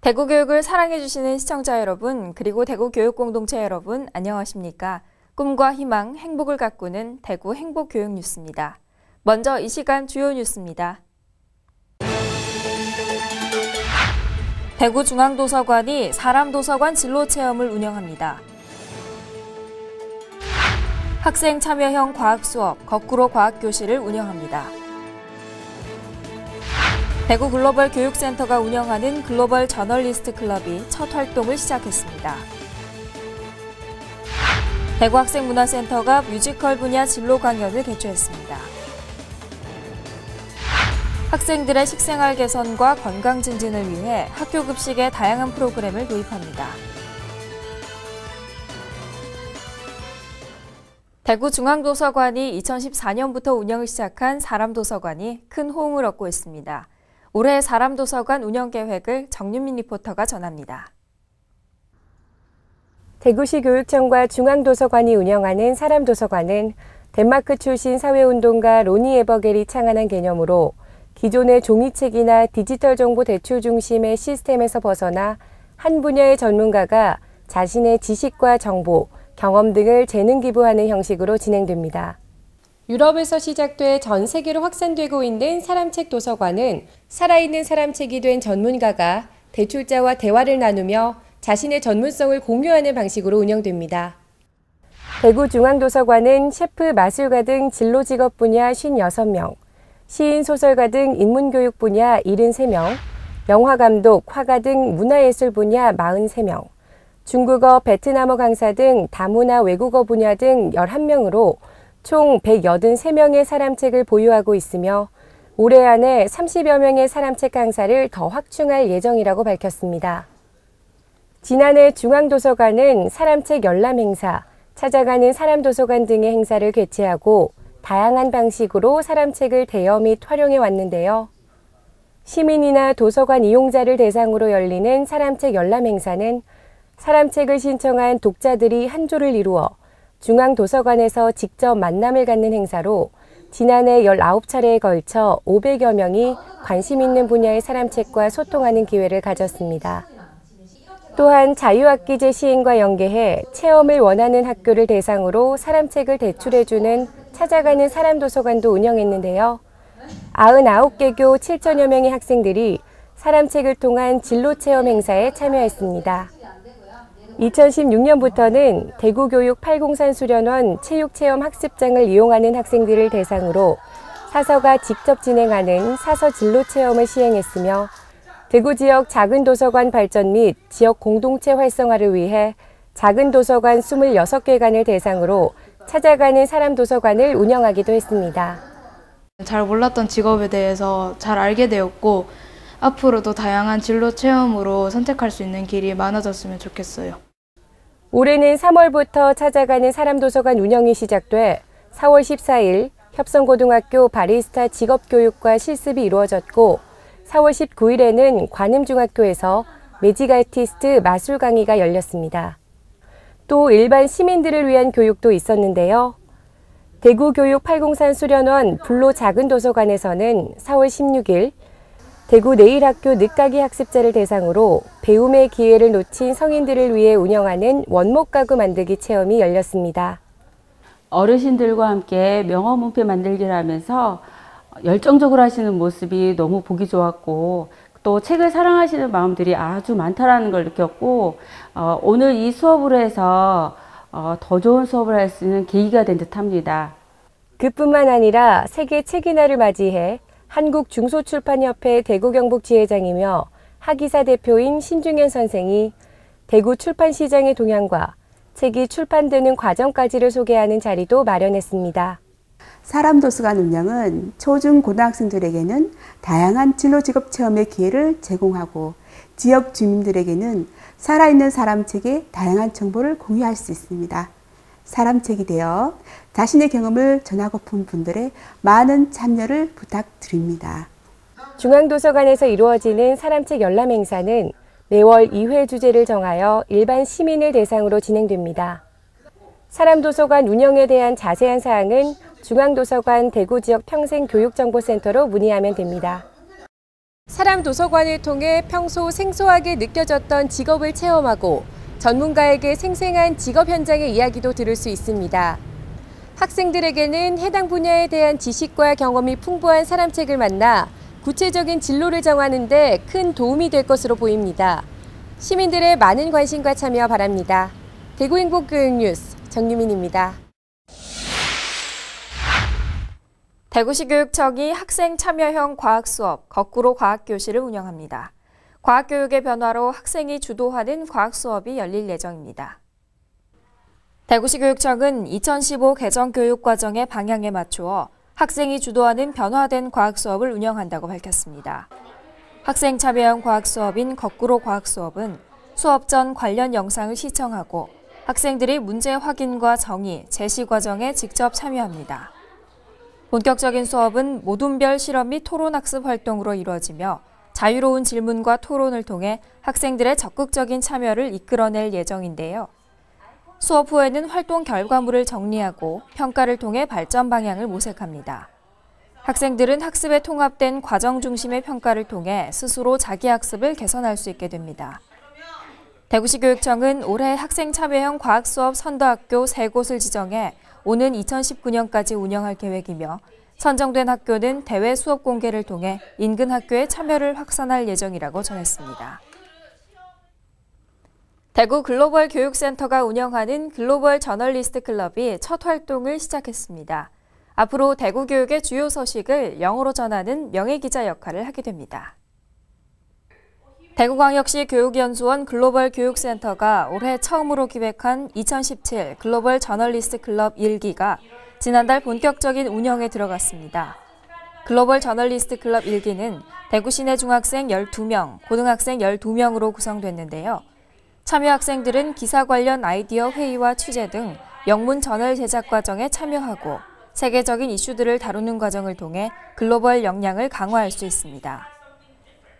대구 교육을 사랑해주시는 시청자 여러분, 그리고 대구 교육 공동체 여러분, 안녕하십니까? 꿈과 희망, 행복을 가꾸는 대구 행복교육 뉴스입니다. 먼저 이 시간 주요 뉴스입니다. 대구중앙도서관이 사람도서관 진로체험을 운영합니다. 학생 참여형 과학수업, 거꾸로 과학교실을 운영합니다. 대구 글로벌 교육센터가 운영하는 글로벌 저널리스트 클럽이 첫 활동을 시작했습니다. 대구 학생문화센터가 뮤지컬 분야 진로 강연을 개최했습니다. 학생들의 식생활 개선과 건강 증진을 위해 학교 급식에 다양한 프로그램을 도입합니다. 대구중앙도서관이 2014년부터 운영을 시작한 사람도서관이 큰 호응을 얻고 있습니다. 올해 사람도서관 운영 계획을 정윤민 리포터가 전합니다. 대구시 교육청과 중앙도서관이 운영하는 사람도서관은 덴마크 출신 사회운동가 로니 에버겔이 창안한 개념으로 기존의 종이책이나 디지털 정보 대출 중심의 시스템에서 벗어나 한 분야의 전문가가 자신의 지식과 정보, 경험 등을 재능 기부하는 형식으로 진행됩니다. 유럽에서 시작돼 전 세계로 확산되고 있는 사람책 도서관은 살아있는 사람책이 된 전문가가 대출자와 대화를 나누며 자신의 전문성을 공유하는 방식으로 운영됩니다. 대구중앙도서관은 셰프, 마술가 등 진로 직업 분야 56명, 시인, 소설가 등 인문교육 분야 73명, 영화감독, 화가 등 문화예술 분야 43명, 중국어, 베트남어 강사 등 다문화 외국어 분야 등 11명으로 총 183명의 사람책을 보유하고 있으며 올해 안에 30여 명의 사람책 강사를 더 확충할 예정이라고 밝혔습니다. 지난해 중앙도서관은 사람책 열람 행사, 찾아가는 사람도서관 등의 행사를 개최하고 다양한 방식으로 사람책을 대여 및 활용해 왔는데요. 시민이나 도서관 이용자를 대상으로 열리는 사람책 열람 행사는 사람책을 신청한 독자들이 한 조를 이루어 중앙도서관에서 직접 만남을 갖는 행사로 지난해 19차례에 걸쳐 500여 명이 관심 있는 분야의 사람책과 소통하는 기회를 가졌습니다. 또한 자유학기제 시행과 연계해 체험을 원하는 학교를 대상으로 사람책을 대출해주는 찾아가는 사람도서관도 운영했는데요. 99개교 7천여 명의 학생들이 사람책을 통한 진로체험 행사에 참여했습니다. 2016년부터는 대구교육 팔공산수련원 체육체험학습장을 이용하는 학생들을 대상으로 사서가 직접 진행하는 사서 진로체험을 시행했으며 대구 지역 작은 도서관 발전 및 지역 공동체 활성화를 위해 작은 도서관 26개관을 대상으로 찾아가는 사람도서관을 운영하기도 했습니다. 잘 몰랐던 직업에 대해서 잘 알게 되었고 앞으로도 다양한 진로 체험으로 선택할 수 있는 길이 많아졌으면 좋겠어요. 올해는 3월부터 찾아가는 사람도서관 운영이 시작돼 4월 14일 협성고등학교 바리스타 직업교육과 실습이 이루어졌고 4월 19일에는 관음중학교에서 매직 아티스트 마술 강의가 열렸습니다. 또 일반 시민들을 위한 교육도 있었는데요. 대구교육 팔공산수련원 불로 작은 도서관에서는 4월 16일 대구 내일학교 늦가기 학습자를 대상으로 배움의 기회를 놓친 성인들을 위해 운영하는 원목 가구 만들기 체험이 열렸습니다. 어르신들과 함께 명어 문패 만들기를 하면서 열정적으로 하시는 모습이 너무 보기 좋았고 또 책을 사랑하시는 마음들이 아주 많다는 걸 느꼈고 오늘 이 수업으로 해서 더 좋은 수업을 할 수 있는 계기가 된 듯합니다. 그뿐만 아니라 세계 책인화를 맞이해 한국중소출판협회 대구경북지회장이며 하기사 대표인 신중현 선생이 대구 출판시장의 동향과 책이 출판되는 과정까지를 소개하는 자리도 마련했습니다. 사람도서관 운영은 초중 고등학생들에게는 다양한 진로 직업 체험의 기회를 제공하고 지역 주민들에게는 살아있는 사람책의 다양한 정보를 공유할 수 있습니다. 사람책이 되어 자신의 경험을 전하고픈 분들의 많은 참여를 부탁드립니다. 중앙도서관에서 이루어지는 사람책 열람 행사는 매월 2회 주제를 정하여 일반 시민을 대상으로 진행됩니다. 사람도서관 운영에 대한 자세한 사항은 중앙도서관 대구지역 평생교육정보센터로 문의하면 됩니다. 사람 도서관을 통해 평소 생소하게 느껴졌던 직업을 체험하고 전문가에게 생생한 직업 현장의 이야기도 들을 수 있습니다. 학생들에게는 해당 분야에 대한 지식과 경험이 풍부한 사람책을 만나 구체적인 진로를 정하는 데 큰 도움이 될 것으로 보입니다. 시민들의 많은 관심과 참여 바랍니다. 대구행복교육뉴스 정유민입니다. 대구시 교육청이 학생 참여형 과학수업 거꾸로 과학교실을 운영합니다. 과학교육의 변화로 학생이 주도하는 과학수업이 열릴 예정입니다. 대구시 교육청은 2015 개정교육과정의 방향에 맞추어 학생이 주도하는 변화된 과학수업을 운영한다고 밝혔습니다. 학생 참여형 과학수업인 거꾸로 과학수업은 수업 전 관련 영상을 시청하고 학생들이 문제 확인과 정의, 제시 과정에 직접 참여합니다. 본격적인 수업은 모둠별 실험 및 토론학습 활동으로 이루어지며 자유로운 질문과 토론을 통해 학생들의 적극적인 참여를 이끌어낼 예정인데요. 수업 후에는 활동 결과물을 정리하고 평가를 통해 발전 방향을 모색합니다. 학생들은 학습에 통합된 과정 중심의 평가를 통해 스스로 자기 학습을 개선할 수 있게 됩니다. 대구시 교육청은 올해 학생 참여형 과학수업 선도학교 3곳을 지정해 오는 2019년까지 운영할 계획이며 선정된 학교는 대외 수업 공개를 통해 인근 학교의 참여를 확산할 예정이라고 전했습니다. 대구 글로벌 교육센터가 운영하는 글로벌 저널리스트 클럽이 첫 활동을 시작했습니다. 앞으로 대구 교육의 주요 소식을 영어로 전하는 명예기자 역할을 하게 됩니다. 대구광역시 교육연수원 글로벌 교육센터가 올해 처음으로 기획한 2017 글로벌 저널리스트 클럽 1기가 지난달 본격적인 운영에 들어갔습니다. 글로벌 저널리스트 클럽 1기는 대구 시내 중학생 12명, 고등학생 12명으로 구성됐는데요. 참여 학생들은 기사 관련 아이디어 회의와 취재 등 영문 저널 제작 과정에 참여하고 세계적인 이슈들을 다루는 과정을 통해 글로벌 역량을 강화할 수 있습니다.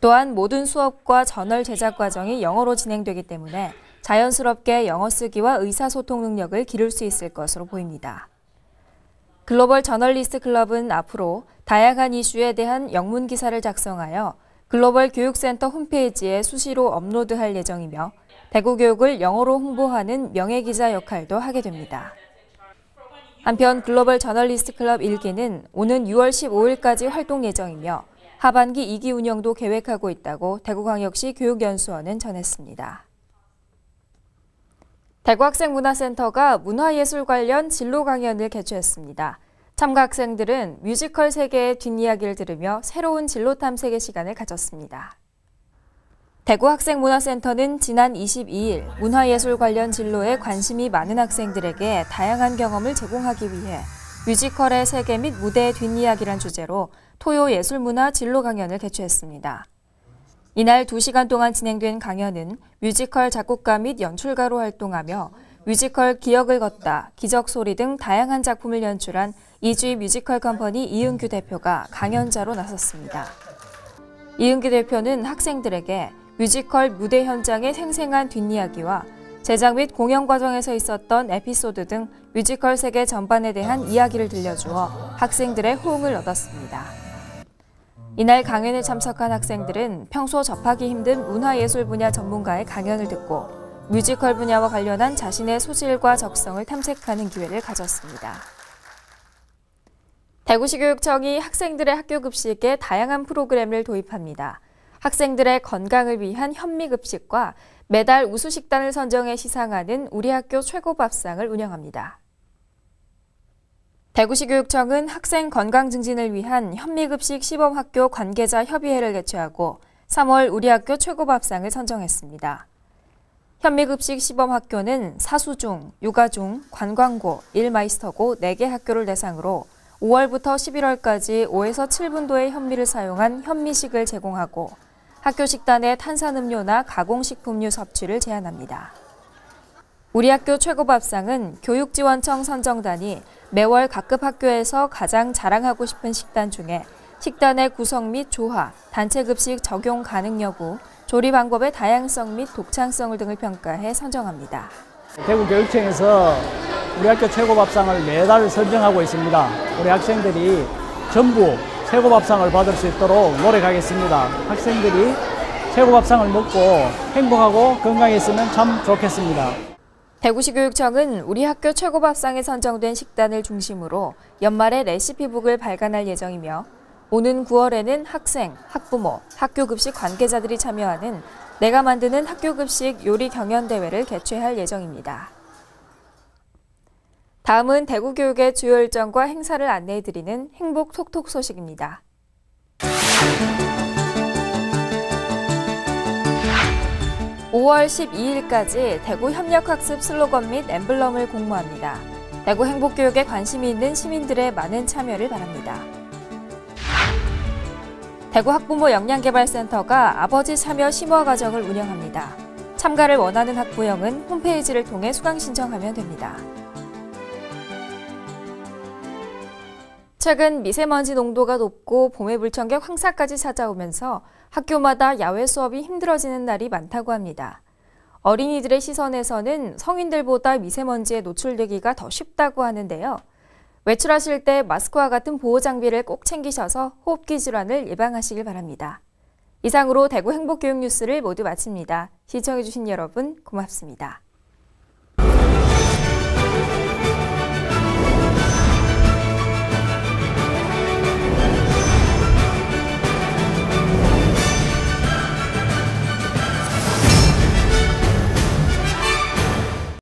또한 모든 수업과 저널 제작 과정이 영어로 진행되기 때문에 자연스럽게 영어 쓰기와 의사소통 능력을 기를 수 있을 것으로 보입니다. 글로벌 저널리스트 클럽은 앞으로 다양한 이슈에 대한 영문 기사를 작성하여 글로벌 교육센터 홈페이지에 수시로 업로드할 예정이며 대구 교육을 영어로 홍보하는 명예기자 역할도 하게 됩니다. 한편 글로벌 저널리스트 클럽 1기는 오는 6월 15일까지 활동 예정이며 하반기 2기 운영도 계획하고 있다고 대구광역시 교육연수원은 전했습니다. 대구학생문화센터가 문화예술 관련 진로 강연을 개최했습니다. 참가 학생들은 뮤지컬 세계의 뒷이야기를 들으며 새로운 진로 탐색의 시간을 가졌습니다. 대구학생문화센터는 지난 22일 문화예술 관련 진로에 관심이 많은 학생들에게 다양한 경험을 제공하기 위해 뮤지컬의 세계 및 무대의 뒷이야기란 주제로 토요 예술문화 진로 강연을 개최했습니다. 이날 2시간 동안 진행된 강연은 뮤지컬 작곡가 및 연출가로 활동하며 뮤지컬 기억을 걷다, 기적소리 등 다양한 작품을 연출한 이주희 뮤지컬 컴퍼니 이은규 대표가 강연자로 나섰습니다. 이은규 대표는 학생들에게 뮤지컬 무대 현장의 생생한 뒷이야기와 제작 및 공연 과정에서 있었던 에피소드 등 뮤지컬 세계 전반에 대한 이야기를 들려주어 학생들의 호응을 얻었습니다. 이날 강연에 참석한 학생들은 평소 접하기 힘든 문화예술 분야 전문가의 강연을 듣고 뮤지컬 분야와 관련한 자신의 소질과 적성을 탐색하는 기회를 가졌습니다. 대구시 교육청이 학생들의 학교 급식에 다양한 프로그램을 도입합니다. 학생들의 건강을 위한 현미급식과 매달 우수식단을 선정해 시상하는 우리 학교 최고밥상을 운영합니다. 대구시 교육청은 학생 건강 증진을 위한 현미급식 시범학교 관계자 협의회를 개최하고 3월 우리 학교 최고밥상을 선정했습니다. 현미급식 시범학교는 사수중, 육아중, 관광고, 일마이스터고 4개 학교를 대상으로 5월부터 11월까지 5에서 7분도의 현미를 사용한 현미식을 제공하고 학교 식단에 탄산음료나 가공식품류 섭취를 제한합니다. 우리 학교 최고밥상은 교육지원청 선정단이 매월 각급 학교에서 가장 자랑하고 싶은 식단 중에 식단의 구성 및 조화, 단체급식 적용 가능 여부, 조리 방법의 다양성 및 독창성 등을 평가해 선정합니다. 대구교육청에서 우리 학교 최고밥상을 매달 선정하고 있습니다. 우리 학생들이 전부 최고밥상을 받을 수 있도록 노력하겠습니다. 학생들이 최고밥상을 먹고 행복하고 건강했으면 참 좋겠습니다. 대구시 교육청은 우리 학교 최고밥상에 선정된 식단을 중심으로 연말에 레시피북을 발간할 예정이며 오는 9월에는 학생, 학부모, 학교급식 관계자들이 참여하는 내가 만드는 학교급식 요리 경연대회를 개최할 예정입니다. 다음은 대구교육의 주요 일정과 행사를 안내해드리는 행복 톡톡 소식입니다. 5월 12일까지 대구 협력학습 슬로건 및 엠블럼을 공모합니다. 대구 행복교육에 관심이 있는 시민들의 많은 참여를 바랍니다. 대구 학부모 역량개발센터가 아버지 참여 심화 과정을 운영합니다. 참가를 원하는 학부형은 홈페이지를 통해 수강 신청하면 됩니다. 최근 미세먼지 농도가 높고 봄의 불청객 황사까지 찾아오면서 학교마다 야외 수업이 힘들어지는 날이 많다고 합니다. 어린이들의 시선에서는 성인들보다 미세먼지에 노출되기가 더 쉽다고 하는데요. 외출하실 때 마스크와 같은 보호 장비를 꼭 챙기셔서 호흡기 질환을 예방하시길 바랍니다. 이상으로 대구 행복교육 뉴스를 모두 마칩니다. 시청해주신 여러분 고맙습니다.